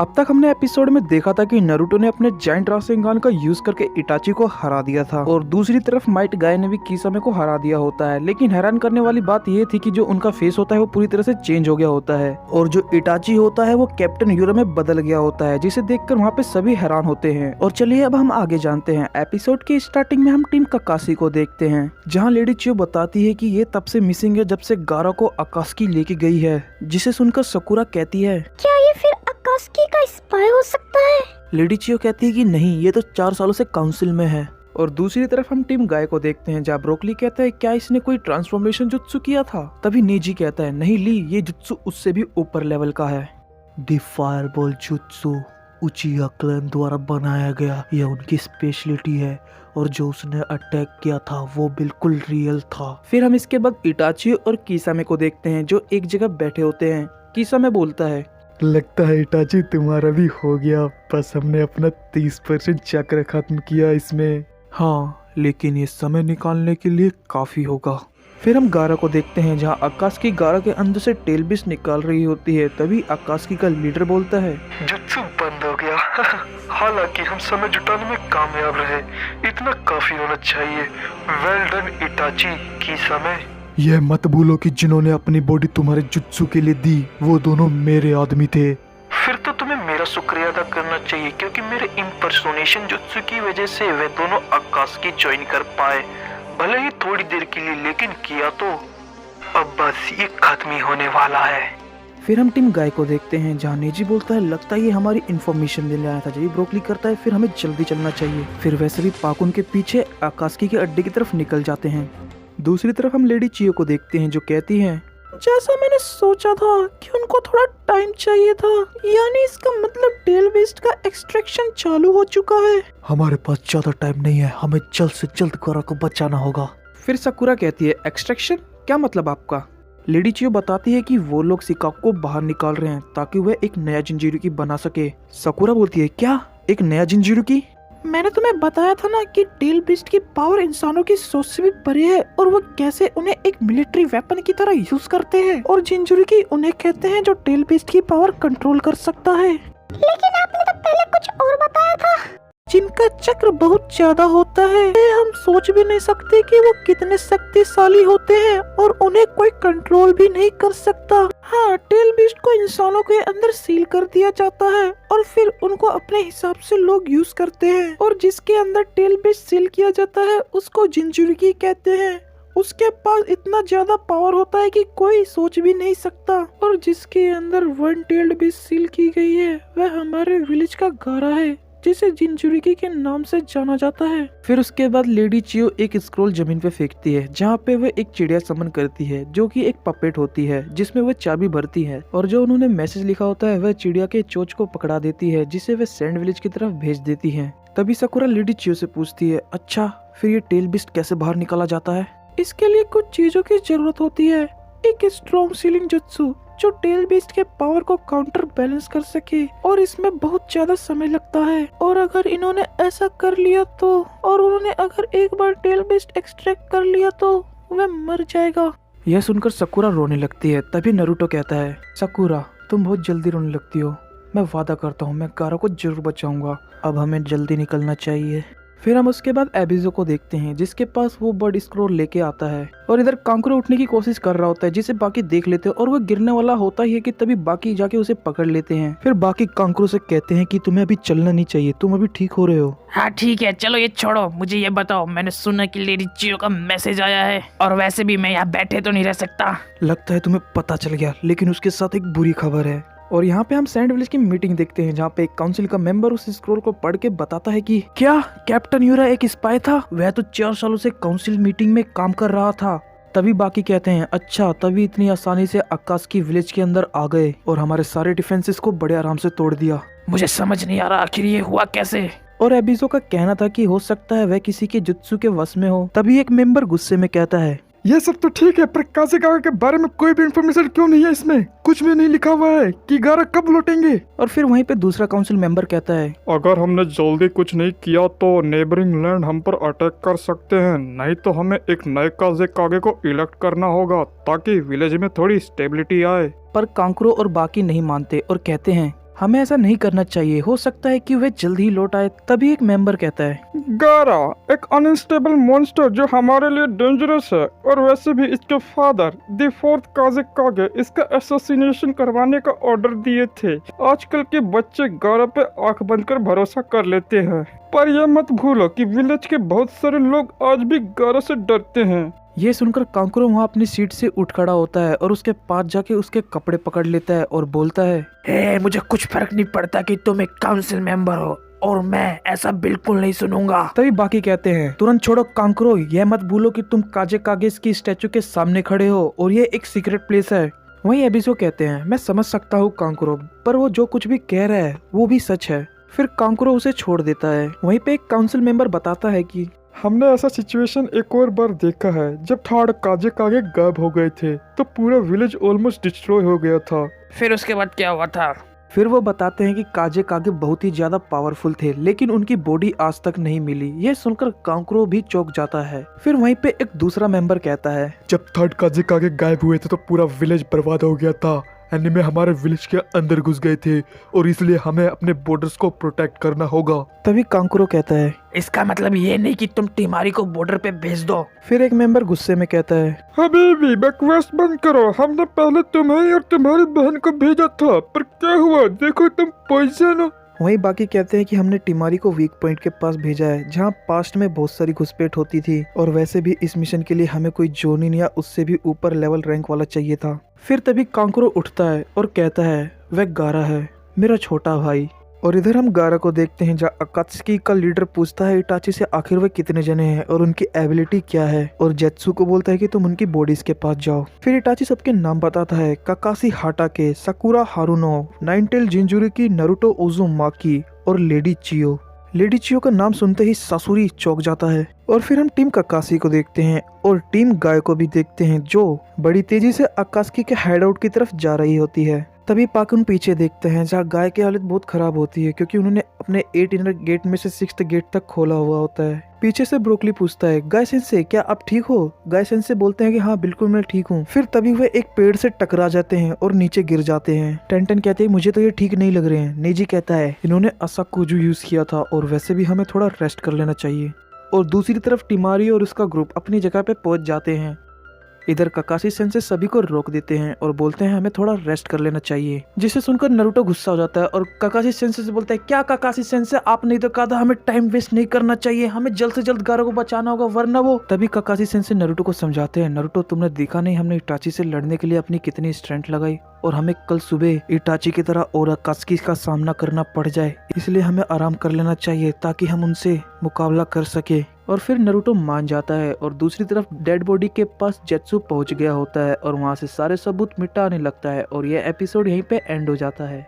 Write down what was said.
अब तक हमने एपिसोड में देखा था कि नारुतो ने अपने जायंट रासेंगान का यूज करके इटाची को हरा दिया था और दूसरी तरफ माइट गाय ने भी किसामे को हरा दिया होता है। लेकिन हैरान करने वाली बात ये थी कि जो उनका फेस होता है वो पूरी तरह से चेंज हो गया होता है और जो इटाची होता है वो कैप्टन यूरा में बदल गया होता है, जिसे देखकर वहाँ पे सभी हैरान होते हैं। और चलिए अब हम आगे जानते हैं। एपिसोड के स्टार्टिंग में हम टीम काकाशी को देखते हैं, जहाँ लेडी चियो बताती है कि ये तब से मिसिंग है जब से गारा को आकास्की लेके गई है, जिसे सुनकर सकुरा कहती है क्या ये फिर आकास्की का स्पाई हो सकता है? लेडी चियो कहती है कि नहीं, ये तो 4 सालों से काउंसिल में है। और दूसरी तरफ हम टीम गाय को देखते हैं, जहाँ ब्रोकली कहता है क्या इसने कोई ट्रांसफॉर्मेशन जुत्सु किया था। तभी नेजी कहता है नहीं ली, ये जुत्सु उससे भी ऊपर लेवल का है। दी फायरबॉल जुत्सु उचिया क्लैन द्वारा बनाया गया, यह उनकी स्पेशलिटी है और जो उसने अटैक किया था वो बिल्कुल रियल था। फिर हम इसके बाद इटाची और किसामे को देखते हैं, जो एक जगह बैठे होते हैं। किसामे बोलता है लगता है इटाची तुम्हारा भी हो गया, बस हमने अपना 30% चक्र खत्म किया इसमें। हाँ, लेकिन ये समय निकालने के लिए काफी होगा। फिर हम गारा को देखते हैं, जहाँ आकास्की गारा के अंदर से टेल बिस्ट निकाल रही होती है। तभी आकास्की का लीडर बोलता है जुत्सु बंद हो गया। हालांकि हम समय जुटाने में कामयाब रहे, इतना काफी होना चाहिए। वेल डन इटाची की समय। यह मत भूलो कि जिन्होंने अपनी बॉडी तुम्हारे जुत्सु के लिए दी वो दोनों मेरे आदमी थे। फिर तो तुम्हें मेरा शुक्रिया अदा करना चाहिए, क्योंकि मेरे इम्पर्सोनेशन जुत्सु की वजह से वे दोनों आकास्की ज्वाइन कर पाए, भले ही थोड़ी देर के लिए, लेकिन किया तो। अब बस ये खत्म ही होने वाला है। फिर हम टीम गाय को देखते हैं, जहाँ नेजी बोलता है लगता है ये हमारी इन्फॉर्मेशन देने आया था। जब ब्रोकली करता है फिर हमें जल्दी चलना चाहिए। फिर वैसे भी पाकुन के पीछे आकास्की के अड्डे की तरफ निकल जाते हैं। दूसरी तरफ हम लेडी चियो को देखते हैं, जो कहती हैं जैसा मैंने सोचा था कि उनको थोड़ा टाइम चाहिए था, यानी इसका मतलब टेल बिस्ट का एक्सट्रैक्शन चालू हो चुका है। हमारे पास ज्यादा टाइम नहीं है, हमें जल्द से जल्द गारा को बचाना होगा। फिर सकुरा कहती है एक्सट्रैक्शन क्या मतलब आपका? लेडी चियो बताती है कि वो लोग सिकाकू को बाहर निकाल रहे हैं ताकि वह एक नया जिंजीरुकी बना सके। सकुरा बोलती है क्या एक नया जिंजीरुकी? मैंने तुम्हें बताया था ना कि टेल बिस्ट की पावर इंसानों की सोच से भी परे है और वो कैसे उन्हें एक मिलिट्री वेपन की तरह यूज करते हैं, और जिंजुरुकी उन्हें कहते हैं जो टेल बिस्ट की पावर कंट्रोल कर सकता है। लेकिन आपने तो पहले कुछ और बताया था। जिनका चक्र बहुत ज्यादा होता है, हम सोच भी नहीं सकते कि वो कितने शक्तिशाली होते हैं और उन्हें कोई कंट्रोल भी नहीं कर सकता। हाँ, टेल बिस्ट को इंसानों के अंदर सील कर दिया जाता है और फिर उनको अपने हिसाब से लोग यूज करते हैं, और जिसके अंदर टेल बिस्ट सील किया जाता है उसको जिंजुरुकी कहते हैं। उसके पास इतना ज्यादा पावर होता है कि कोई सोच भी नहीं सकता, और जिसके अंदर वन टेल्ड बिस्ट सील की गई है वह हमारे विलेज का गारा है, जिसे जिंजुरुकी के नाम से जाना जाता है। फिर उसके बाद लेडी चियो एक स्क्रोल जमीन पे फेंकती है, जहाँ पे वह एक चिड़िया समन करती है, जो कि एक पपेट होती है जिसमें वह चाबी भरती है, और जो उन्होंने मैसेज लिखा होता है वह चिड़िया के चोंच को पकड़ा देती है, जिसे वह सैंड विलेज की तरफ भेज देती है। तभी सकुरा लेडी चियो से पूछती है अच्छा फिर ये टेल बिस्ट कैसे बाहर निकाला जाता है? इसके लिए कुछ चीजों की जरूरत होती है, एक स्ट्रॉन्ग सीलिंग जुत्सु जो टेल बिस्ट के पावर को काउंटर बैलेंस कर सके, और इसमें बहुत ज्यादा समय लगता है। और अगर इन्होंने ऐसा कर लिया तो, और उन्होंने अगर एक बार टेल बिस्ट एक्सट्रैक्ट कर लिया तो वह मर जाएगा। यह सुनकर सकुरा रोने लगती है। तभी नारुतो कहता है सकुरा तुम बहुत जल्दी रोने लगती हो, मैं वादा करता हूँ मैं गारा को जरूर बचाऊंगा, अब हमें जल्दी निकलना चाहिए। फिर हम उसके बाद एबिजो को देखते हैं, जिसके पास वो बर्ड स्क्रोल लेके आता है, और इधर कांकुरो उठने की कोशिश कर रहा होता है, जिसे बाकी देख लेते हैं, और वो गिरने वाला होता ही है कि तभी बाकी जाके उसे पकड़ लेते हैं। फिर बाकी कांकुरो से कहते हैं कि तुम्हें अभी चलना नहीं चाहिए, तुम अभी ठीक हो रहे हो। हाँ ठीक है, चलो ये छोड़ो, मुझे ये बताओ, मैंने सुना कि लेडी चियो का मैसेज आया है, और वैसे भी मैं यहाँ बैठे तो नहीं रह सकता। लगता है तुम्हें पता चल गया, लेकिन उसके साथ एक बुरी खबर है। और यहाँ पे हम सैंड विलेज की मीटिंग देखते हैं, जहाँ पे एक काउंसिल का मेंबर उस स्क्रोल को पढ़ के बताता है कि क्या कैप्टन यूरा एक स्पाई था? वह तो 4 सालों से काउंसिल मीटिंग में काम कर रहा था। तभी बाकी कहते हैं अच्छा, तभी इतनी आसानी से आकास्की विलेज के अंदर आ गए और हमारे सारे डिफेंसेस को बड़े आराम से तोड़ दिया। मुझे समझ नहीं आ रहा आखिर ये हुआ कैसे। और एबिजो का कहना था कि हो सकता है वह किसी के जुत्सु के वश में हो। तभी एक मेंबर गुस्से में कहता है ये सब तो ठीक है, पर कासेगावा के बारे में कोई भी इंफॉर्मेशन क्यों नहीं है? इसमें कुछ भी नहीं लिखा हुआ है कि गारा कब लौटेंगे। और फिर वहीं पे दूसरा काउंसिल मेंबर कहता है अगर हमने जल्दी कुछ नहीं किया तो नेबरिंग लैंड हम पर अटैक कर सकते हैं, नहीं तो हमें एक नए काज़ेकागे को इलेक्ट करना होगा ताकि विलेज में थोड़ी स्टेबिलिटी आए। पर कांकुरो और बाकी नहीं मानते और कहते हैं हमें ऐसा नहीं करना चाहिए, हो सकता है कि वह जल्द ही लौट आए। तभी एक मेंबर कहता है, गारा एक अनस्टेबल मॉन्स्टर जो हमारे लिए डेंजरस है, और वैसे भी इसके फादर द फोर्थ काजे कागे इसका असोसिनेशन करवाने का ऑर्डर दिए थे। आजकल के बच्चे गारा पे आंख बंद कर भरोसा कर लेते हैं, पर यह मत भूलो कि विलेज के बहुत सारे लोग आज भी गारा से डरते हैं। ये सुनकर कांकुरो वहाँ अपनी सीट से उठ खड़ा होता है और उसके पास जाके उसके कपड़े पकड़ लेता है और बोलता है, मुझे कुछ फर्क नहीं पड़ता कि तुम एक काउंसिल मेंबर हो, और मैं ऐसा बिल्कुल नहीं सुनूंगा। तभी बाकी कहते हैं, तुरंत छोड़ो कांकुरो, यह मत भूलो कि तुम काजे कागेस की स्टैचू के सामने खड़े हो और ये एक सीक्रेट प्लेस है। वहीं एबिसो कहते हैं, मैं समझ सकता हूँ कांकुरो, पर वो जो कुछ भी कह रहा है वो भी सच है। फिर कांकुरो उसे छोड़ देता है। वहीं पे एक काउंसिल मेंबर बताता है कि हमने ऐसा सिचुएशन एक और बार देखा है, जब थर्ड काजे कागे गायब हो गए थे तो पूरा विलेज ऑलमोस्ट डिस्ट्रॉय हो गया था। फिर उसके बाद क्या हुआ था? फिर वो बताते हैं कि काजे कागे बहुत ही ज्यादा पावरफुल थे, लेकिन उनकी बॉडी आज तक नहीं मिली। ये सुनकर कांकुरो भी चौंक जाता है। फिर वहीं पे एक दूसरा मेंबर कहता है, जब थर्ड काजे कागे गायब हुए थे तो पूरा विलेज बर्बाद हो गया था। एनिमे हमारे विलेज के अंदर घुस गए थे और इसलिए हमें अपने बॉर्डर्स को प्रोटेक्ट करना होगा। तभी कांकुरो कहता है, इसका मतलब ये नहीं कि तुम टिमारी को बॉर्डर पे भेज दो। फिर एक मेंबर गुस्से में कहता है, हबीबी बकवास बंद करो, हमने पहले तुम्हें और तुम्हारी बहन को भेजा था, पर क्या हुआ, देखो तुम पॉइजन हो। वहीं बाकी कहते हैं कि हमने टिमारी को वीक पॉइंट के पास भेजा है, जहां पास्ट में बहुत सारी घुसपैठ होती थी, और वैसे भी इस मिशन के लिए हमें कोई जोनिन या उससे भी ऊपर लेवल रैंक वाला चाहिए था। फिर तभी कांकुरो उठता है और कहता है, वह गारा है, मेरा छोटा भाई। और इधर हम गारा को देखते हैं, जहाँ अकात्सुकी का लीडर पूछता है इटाची से आखिर वे कितने जने हैं और उनकी एबिलिटी क्या है, और जेत्सु को बोलता है कि तुम उनकी बॉडीज के पास जाओ। फिर इटाची सबके नाम बताता है, काकाशी हाटाके, साकुरा हारुनो, नाइनटेल जिंजुरिकी, नरुटो उजुमाकी और लेडी चियो। लेडी चियो का नाम सुनते ही सासुरी चौंक जाता है। और फिर हम टीम काकाशी को देखते हैं और टीम गाय को भी देखते हैं, जो बड़ी तेजी से अकात्सुकी के हाइडआउट की तरफ जा रही होती है। तभी पाकुन पीछे देखते हैं, जहाँ गाय की हालत बहुत खराब होती है, क्योंकि उन्होंने अपने 8 इनर गेट में से 6th गेट तक खोला हुआ होता है। पीछे से ब्रोकली पूछता है, गाय सेंसे क्या आप ठीक हो? गाय सेंसे बोलते हैं कि हाँ बिल्कुल मैं ठीक हूँ। फिर तभी वे एक पेड़ से टकरा जाते हैं और नीचे गिर जाते हैं। टेंटन कहते हैं, मुझे तो ये ठीक नहीं लग रहे हैं। नेजी कहता है, इन्होंने असाकुजू यूज किया था और वैसे भी हमें थोड़ा रेस्ट कर लेना चाहिए। और दूसरी तरफ टिमारी और उसका ग्रुप अपनी जगह पे पहुंच जाते हैं। इधर काकाशी सेंसे सभी को रोक देते हैं और बोलते हैं हमें थोड़ा रेस्ट कर लेना चाहिए, जिसे सुनकर नरुटो गुस्सा हो जाता है और काकाशी सेंसे से बोलता है, क्या काकाशी सेंसे, आपने तो कहा था हमें टाइम वेस्ट नहीं करना चाहिए, हमें जल्द से जल्द गारा को बचाना होगा वरना वो। तभी काकाशी सेंसे नरुटो को समझाते हैं, नरुटो तुमने देखा नहीं हमने इटाची से लड़ने के लिए अपनी कितनी स्ट्रेंथ लगाई, और हमें कल सुबह इटाची की तरह और अकात्सुकी का सामना करना पड़ जाए, इसलिए हमें आराम कर लेना चाहिए ताकि हम उनसे मुकाबला कर सके। और फिर नरुटो मान जाता है और दूसरी तरफ डेड बॉडी के पास जेत्सु पहुंच गया होता है और वहां से सारे सबूत मिटाने लगता है और यह एपिसोड यहीं पे एंड हो जाता है।